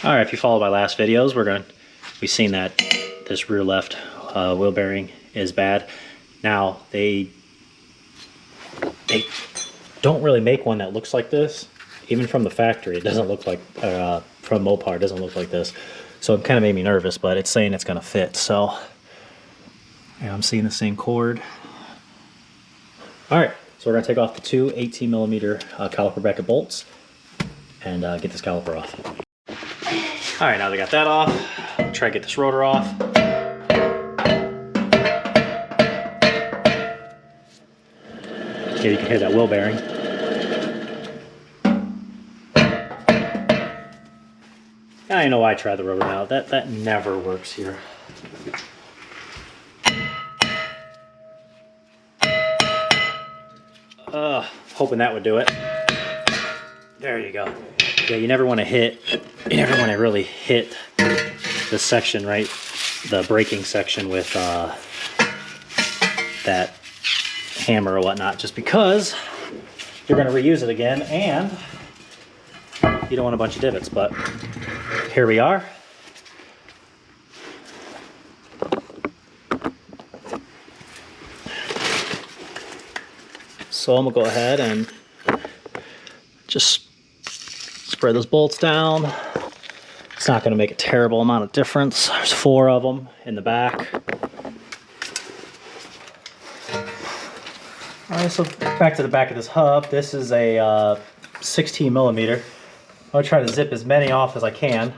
All right, if you followed my last videos, we've seen that this rear left wheel bearing is bad. Now they don't really make one that looks like this. Even from the factory, it doesn't look like, from Mopar, it doesn't look like this. So it kind of made me nervous, but it's saying it's gonna fit. So yeah, I'm seeing the same cord. All right, so we're gonna take off the two 18mm caliper bracket bolts and get this caliper off. All right, now that I got that off, try to get this rotor off. Here you can hear that wheel bearing. I know I tried the rotor now. That never works here. Hoping that would do it. There you go. Yeah, you never want to really hit this section, right? The braking section with that hammer or whatnot, just because you're going to reuse it again and you don't want a bunch of divots. But here we are. So I'm gonna go ahead and just spread those bolts down. It's not gonna make a terrible amount of difference. There's 4 of them in the back. All right, so back to the back of this hub. This is a 16mm. I'll try to zip as many off as I can.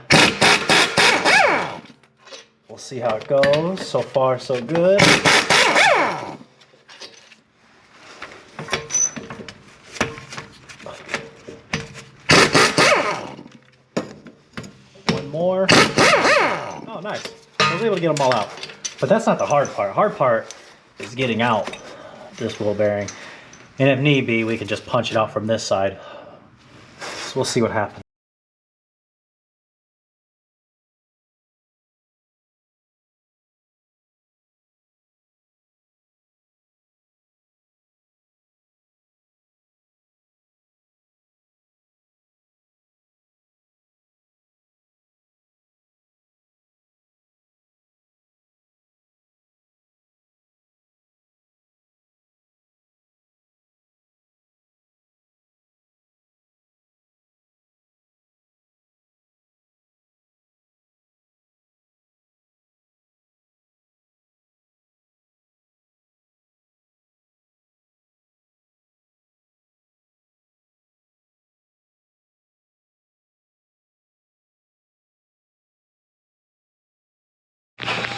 We'll see how it goes. So far, so good. One more. Oh, nice. I was able to get them all out. But that's not the hard part. Hard part is getting out this wheel bearing. And if need be, we can just punch it out from this side. So we'll see what happens.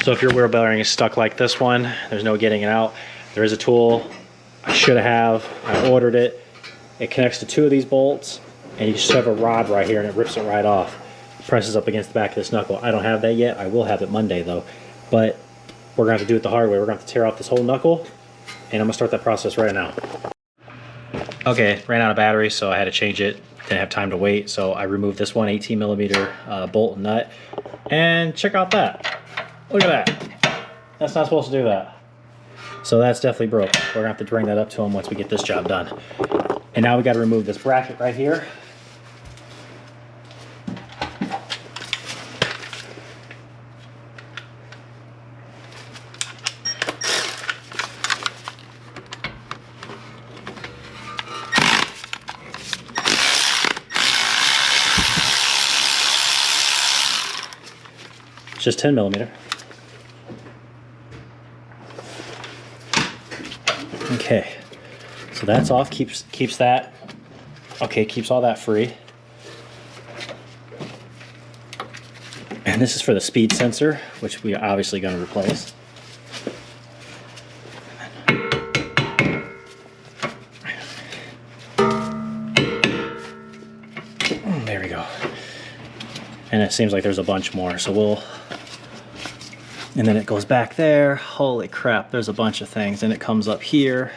So if your wheel bearing is stuck like this one, there's no getting it out. There is a tool. I should have. I ordered it. It connects to 2 of these bolts, and you just have a rod right here, and it rips it right off. Presses up against the back of this knuckle. I don't have that yet. I will have it Monday though. But we're gonna have to do it the hard way. We're gonna have to tear off this whole knuckle, and I'm gonna start that process right now. Okay, ran out of battery, so I had to change it. Didn't have time to wait, so I removed this one 18mm bolt and nut. And check out that. Look at that. That's not supposed to do that. So that's definitely broke. We're gonna have to bring that up to him once we get this job done. And now we gotta remove this bracket right here. It's just 10mm. Okay, so that's off, keeps that, okay, keeps all that free. And this is for the speed sensor, which we are obviously going to replace. There we go. And it seems like there's a bunch more, so we'll, and then it goes back there. Holy crap, there's a bunch of things. And it comes up here.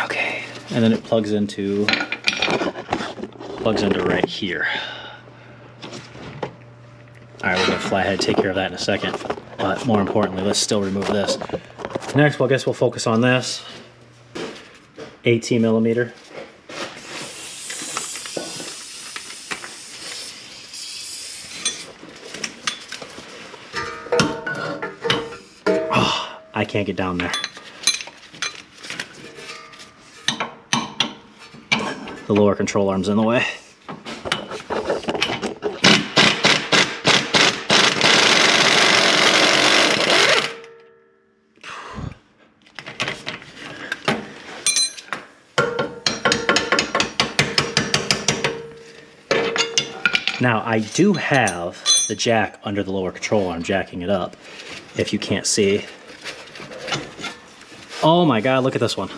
Okay, and then it plugs into right here. All right, we're gonna flathead take care of that in a second. But more importantly, let's still remove this. Next, well, I guess we'll focus on this. 18mm. I can't get down there. The lower control arm's in the way. Now, I do have the jack under the lower control arm, jacking it up, if you can't see. Oh my God, look at this one.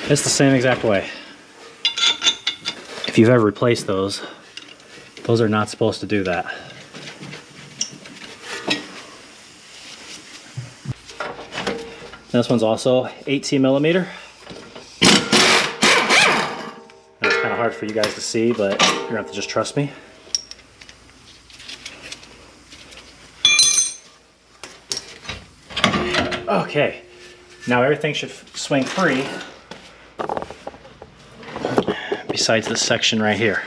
It's the same exact way. If you've ever replaced those are not supposed to do that. This one's also 18 millimeter. That's kind of hard for you guys to see, but you're gonna have to just trust me. Okay, now everything should swing free besides this section right here.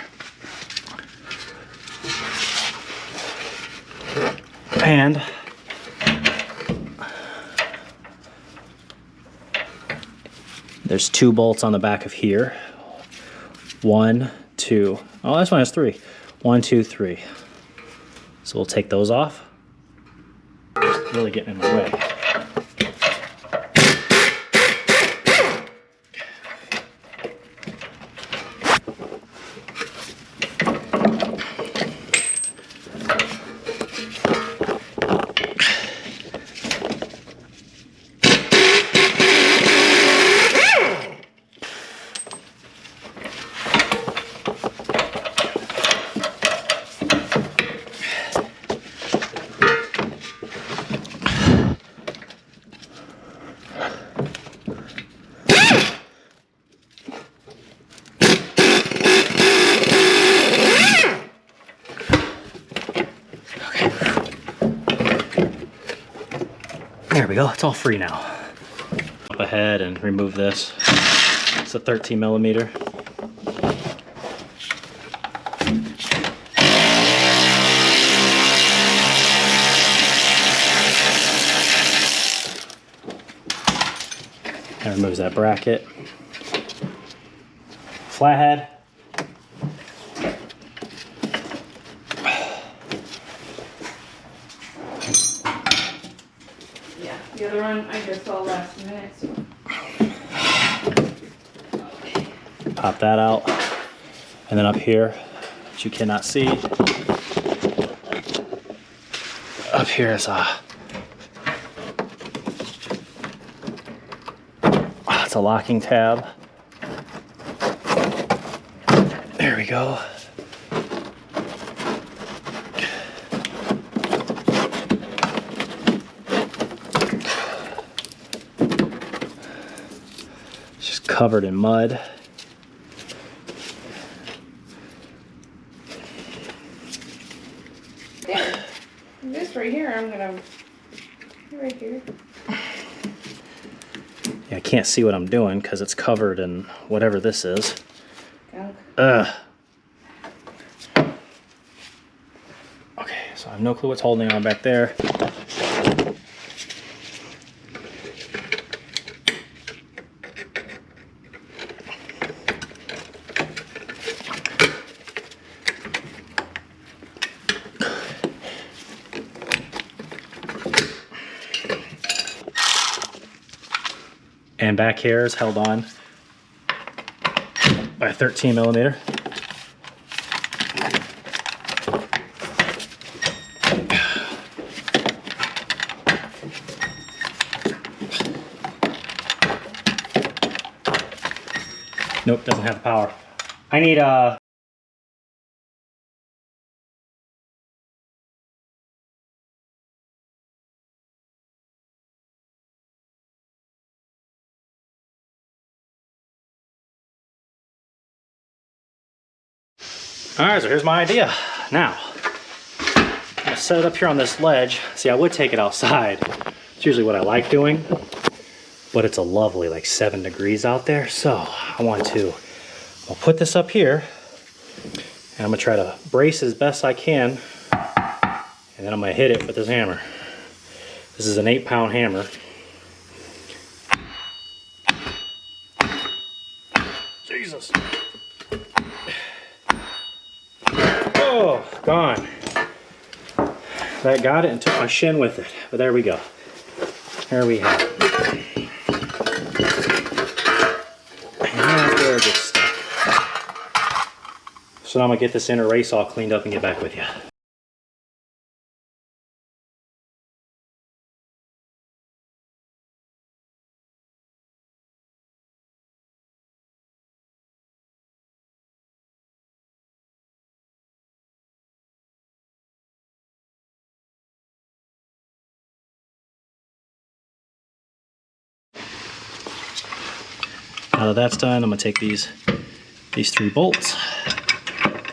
And there's 2 bolts on the back of here. 1, 2. Oh, this one has 3. 1, 2, 3. So we'll take those off. It's really getting in my way. There we go, it's all free now. Up ahead and remove this. It's a 13 millimeter. That removes that bracket. Flathead. The other one I just saw last minute. So. Pop that out. And then up here, which you cannot see, up here is it's a locking tab. There we go. Covered in mud. Yeah, this right here, I'm gonna right here. Yeah, I can't see what I'm doing because it's covered in whatever this is. Gunk. Okay, so I have no clue what's holding on back there. And back here is held on by a 13 millimeter. Nope, doesn't have the power. I need a Alright, so here's my idea. Now, I'm gonna set it up here on this ledge. See, I would take it outside. It's usually what I like doing, but it's a lovely like 7 degrees out there. So I'll put this up here and I'm gonna try to brace as best I can, and then I'm gonna hit it with this hammer. This is an 8-pound hammer. Oh, gone. That got it and took my shin with it. But there we go. There we have it. And that's where it gets stuck. So now I'm gonna get this inner race all cleaned up and get back with you. Now that that's done, I'm gonna take these 3 bolts.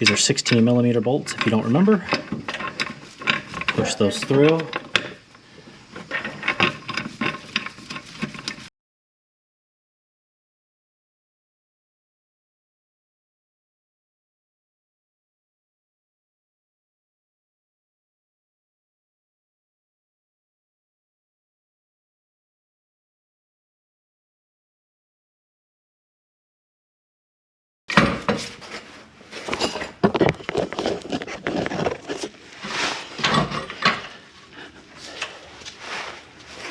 These are 16mm bolts, if you don't remember. Push those through.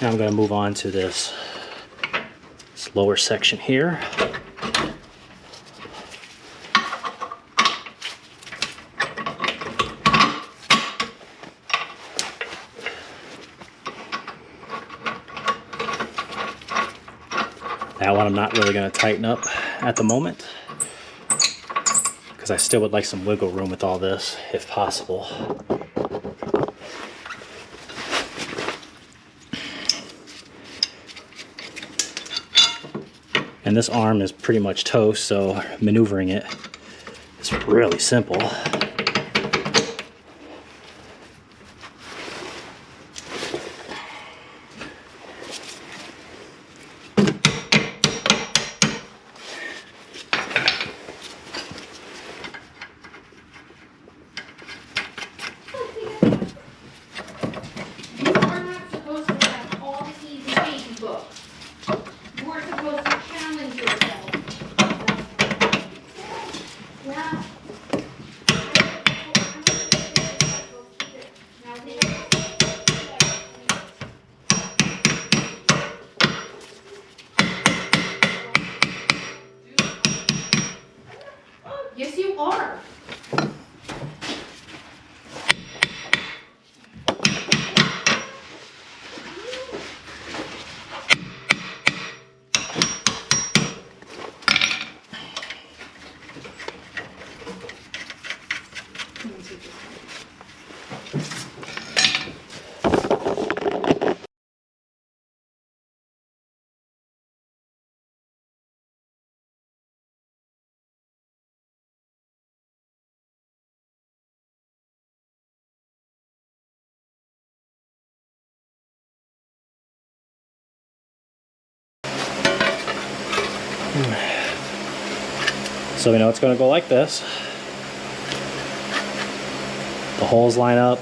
Now I'm going to move on to this lower section here. That one I'm not really going to tighten up at the moment because I still would like some wiggle room with all this if possible. And this arm is pretty much toast, so maneuvering it is really simple. Yes, you are. So we know it's going to go like this. The holes line up,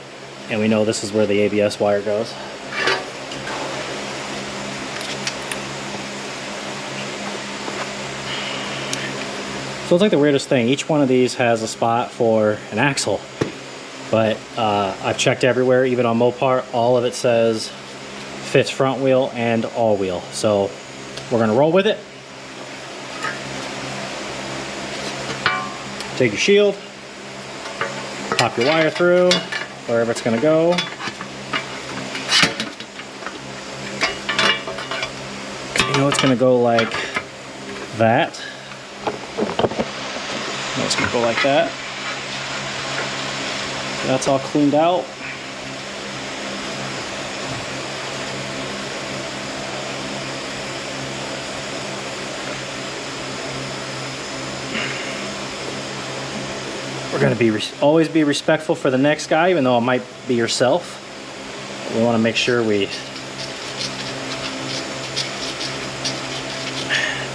and we know this is where the ABS wire goes. So it's like the weirdest thing. Each one of these has a spot for an axle, but I've checked everywhere, even on Mopar, all of it says fits front wheel and all wheel. So we're going to roll with it. Take your shield, pop your wire through wherever it's going to go. You know it's going to go like that. You know it's going to go like that. That's all cleaned out. We're going to always be respectful for the next guy, even though it might be yourself. We want to make sure we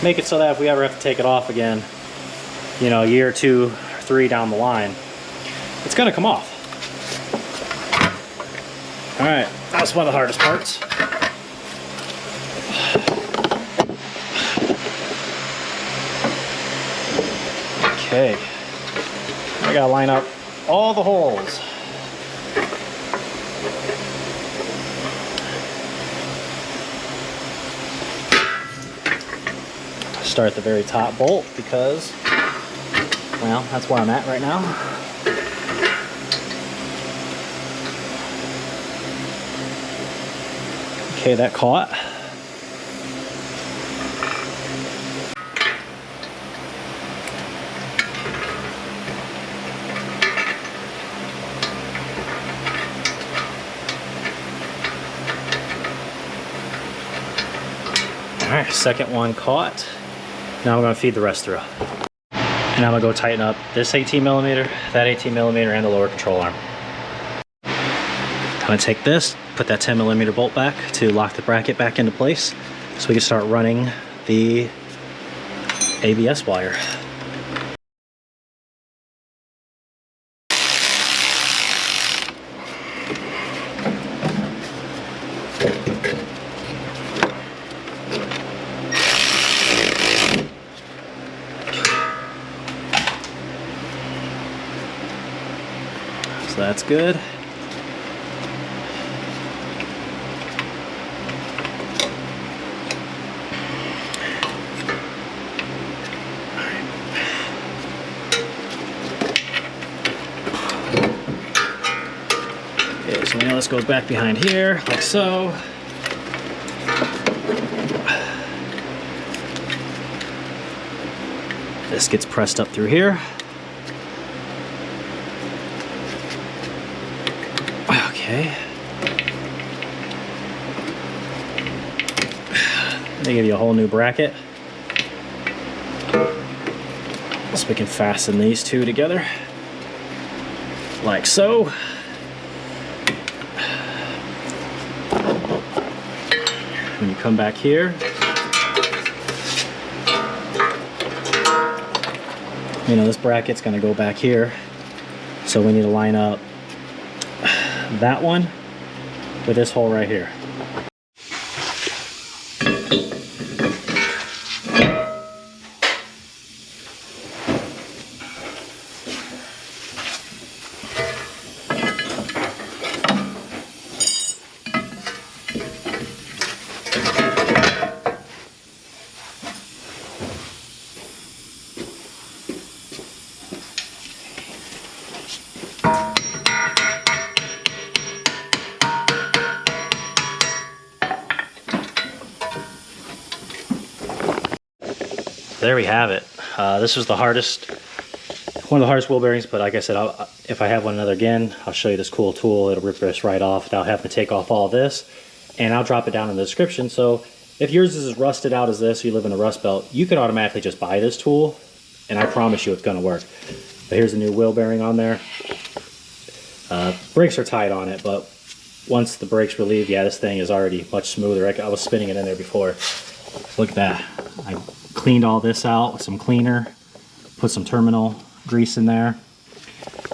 make it so that if we ever have to take it off again, you know, a year or 2 or 3 down the line, it's going to come off. All right, that was one of the hardest parts. Okay. I gotta line up all the holes. Start the very top bolt because, well, that's where I'm at right now. Okay, that caught. All right, second one caught. Now I'm gonna feed the rest through. And I'm gonna go tighten up this 18mm, that 18mm, and the lower control arm. I'm gonna take this, put that 10mm bolt back to lock the bracket back into place so we can start running the ABS wire. So that's good. Okay, so now this goes back behind here, like so. This gets pressed up through here. Okay. They give you a whole new bracket. So we can fasten these two together, like so. When you come back here, you know, this bracket's gonna go back here. So we need to line up that one with this hole right here. There we have it. This was the hardest, one of the hardest wheel bearings, but like I said, if I have one another again, I'll show you this cool tool. It'll rip this right off without having to take off all this, and I'll drop it down in the description. So if yours is as rusted out as this, or you live in a rust belt, you can automatically just buy this tool, and I promise you it's gonna work. But here's a new wheel bearing on there. Brakes are tight on it, but once the brakes relieve, yeah, this thing is already much smoother. I was spinning it in there before. Look at that. I cleaned all this out with some cleaner, put some terminal grease in there,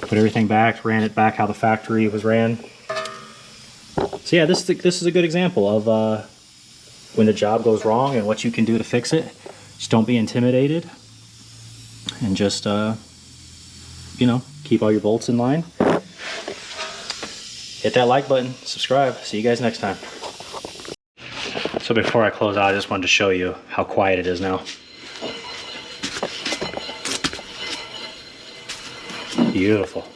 put everything back, ran it back how the factory was ran. So yeah, this is a good example of when the job goes wrong and what you can do to fix it. Just don't be intimidated, and just you know, keep all your bolts in line. Hit that like button, subscribe. See you guys next time. So before I close out, I just wanted to show you how quiet it is now. Beautiful.